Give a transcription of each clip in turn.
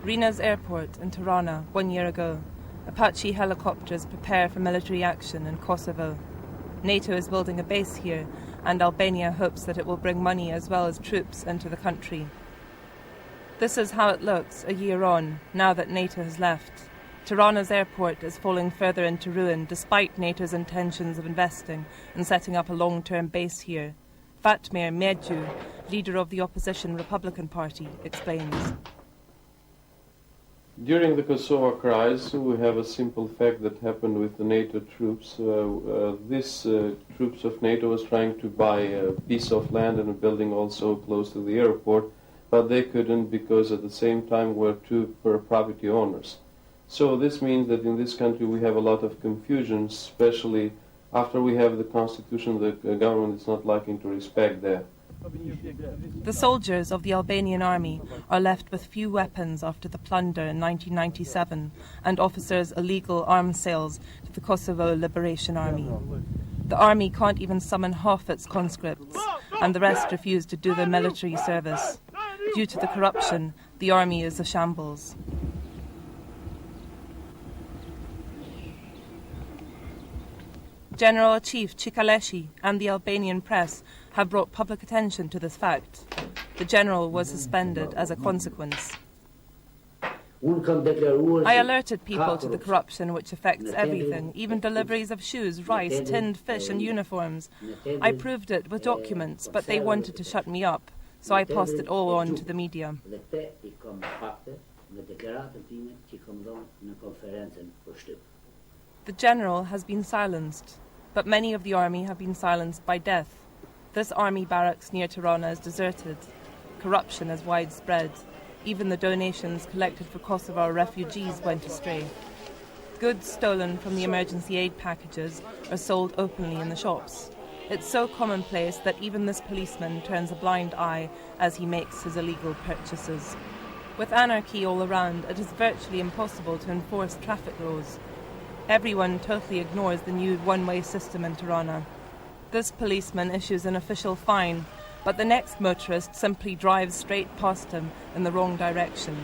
Rina's airport in Tirana 1 year ago. Apache helicopters prepare for military action in Kosovo. NATO is building a base here, and Albania hopes that it will bring money as well as troops into the country. This is how it looks a year on, now that NATO has left. Tirana's airport is falling further into ruin despite NATO's intentions of investing and setting up a long-term base here. Fatmir Medju, leader of the opposition Republican Party, explains. During the Kosovo crisis, we have a simple fact that happened with the NATO troops. These troops of NATO was trying to buy a piece of land and a building also close to the airport, but they couldn't because at the same time were two property owners. So this means that in this country we have a lot of confusion, especially after we have the constitution. The government is not liking to respect that. The soldiers of the Albanian army are left with few weapons after the plunder in 1997 and offers illegal arms sales to the Kosovo Liberation Army. The army can't even summon half its conscripts, and the rest refuse to do their military service. Due to the corruption, the army is a shambles. General Chief Cikaleshi and the Albanian press have brought public attention to this fact. The general was suspended as a consequence. I alerted people to the corruption which affects everything, even deliveries of shoes, rice, tinned fish and uniforms. I proved it with documents, but they wanted to shut me up, so I passed it all on to the media. The general has been silenced, but many of the army have been silenced by death. This army barracks near Tirana is deserted. Corruption is widespread. Even the donations collected for Kosovo refugees went astray. Goods stolen from the emergency aid packages are sold openly in the shops. It's so commonplace that even this policeman turns a blind eye as he makes his illegal purchases. With anarchy all around, it is virtually impossible to enforce traffic laws. Everyone totally ignores the new one-way system in Tirana. This policeman issues an official fine, but the next motorist simply drives straight past him in the wrong direction.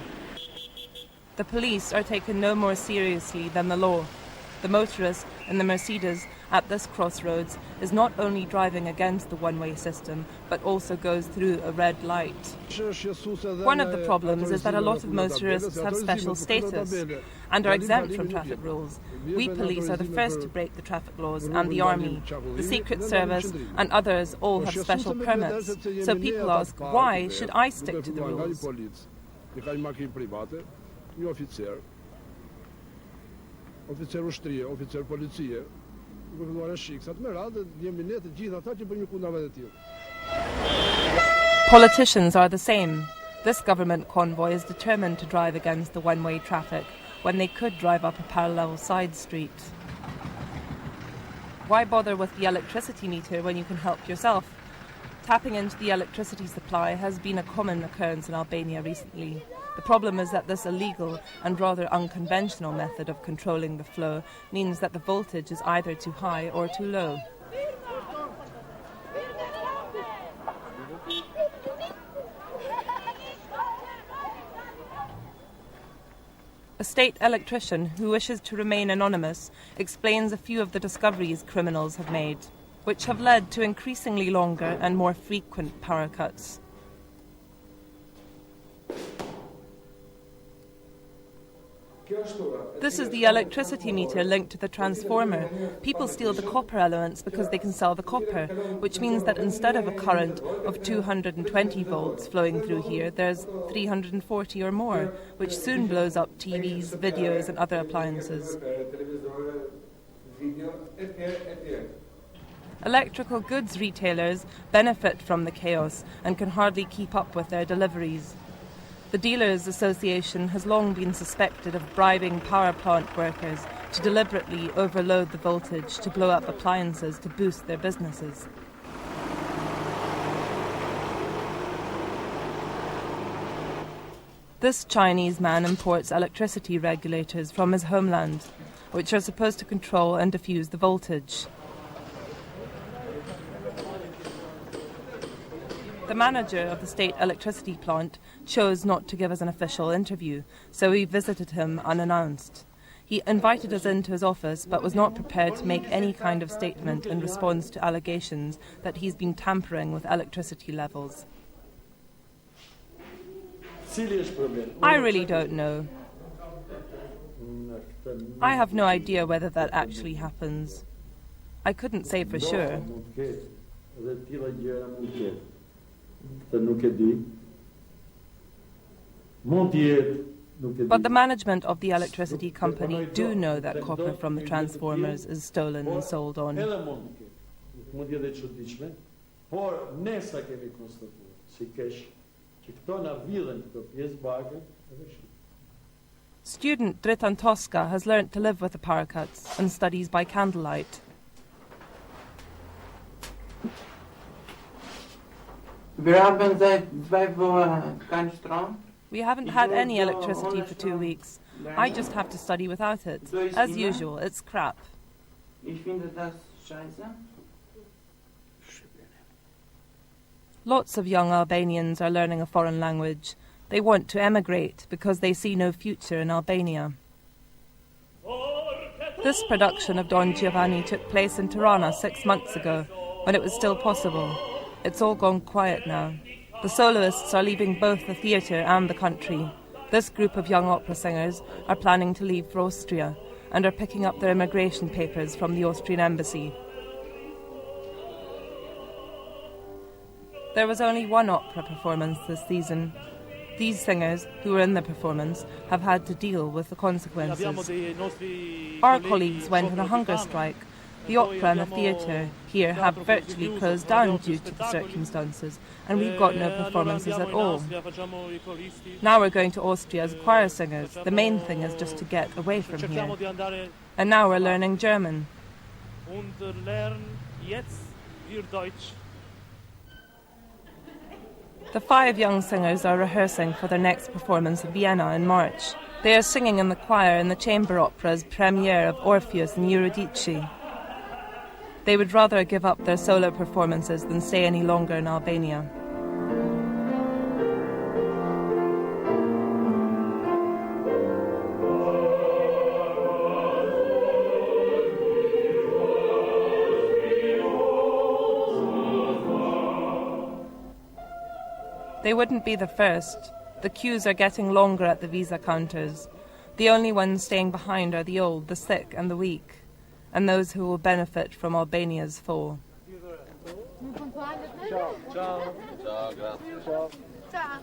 The police are taken no more seriously than the law. The motorist in the Mercedes at this crossroads is not only driving against the one-way system, but also goes through a red light. One of the problems is that a lot of motorists have special status and are exempt from traffic rules. We police are the first to break the traffic laws, and the army, the Secret Service and others all have special permits. So people ask, why should I stick to the rules? Politicians are the same. This government convoy is determined to drive against the one-way traffic when they could drive up a parallel side street. Why bother with the electricity meter when you can help yourself? Tapping into the electricity supply has been a common occurrence in Albania recently. The problem is that this illegal and rather unconventional method of controlling the flow means that the voltage is either too high or too low. A state electrician who wishes to remain anonymous explains a few of the discoveries criminals have made, which have led to increasingly longer and more frequent power cuts. This is the electricity meter linked to the transformer. People steal the copper elements because they can sell the copper, which means that instead of a current of 220 volts flowing through here, there's 340 or more, which soon blows up TVs, videos and other appliances. Electrical goods retailers benefit from the chaos and can hardly keep up with their deliveries. The Dealers Association has long been suspected of bribing power plant workers to deliberately overload the voltage to blow up appliances to boost their businesses. This Chinese man imports electricity regulators from his homeland, which are supposed to control and diffuse the voltage. The manager of the state electricity plant chose not to give us an official interview, so we visited him unannounced. He invited us into his office but was not prepared to make any kind of statement in response to allegations that he's been tampering with electricity levels. I really don't know. I have no idea whether that actually happens. I couldn't say for sure. But the management of the electricity company do know that copper from the transformers is stolen and sold on. Student Dritan Toska has learnt to live with the power cuts and studies by candlelight. We haven't had any electricity for 2 weeks. I just have to study without it. As usual, it's crap. Lots of young Albanians are learning a foreign language. They want to emigrate because they see no future in Albania. This production of Don Giovanni took place in Tirana 6 months ago, when it was still possible. It's all gone quiet now. The soloists are leaving both the theatre and the country. This group of young opera singers are planning to leave for Austria and are picking up their immigration papers from the Austrian embassy. There was only one opera performance this season. These singers, who were in the performance, have had to deal with the consequences. Our colleagues went on a hunger strike. The opera and the theatre here have virtually closed down due to the circumstances, and we've got no performances at all. Now we're going to Austria as choir singers. The main thing is just to get away from here. And now we're learning German. The 5 young singers are rehearsing for their next performance in Vienna in March. They are singing in the choir in the chamber opera's premiere of Orpheus and Eurydice. They would rather give up their solo performances than stay any longer in Albania. They wouldn't be the first. The queues are getting longer at the visa counters. The only ones staying behind are the old, the sick and the weak, and those who will benefit from Albania's fall. Ciao. Ciao, grazie. Ciao.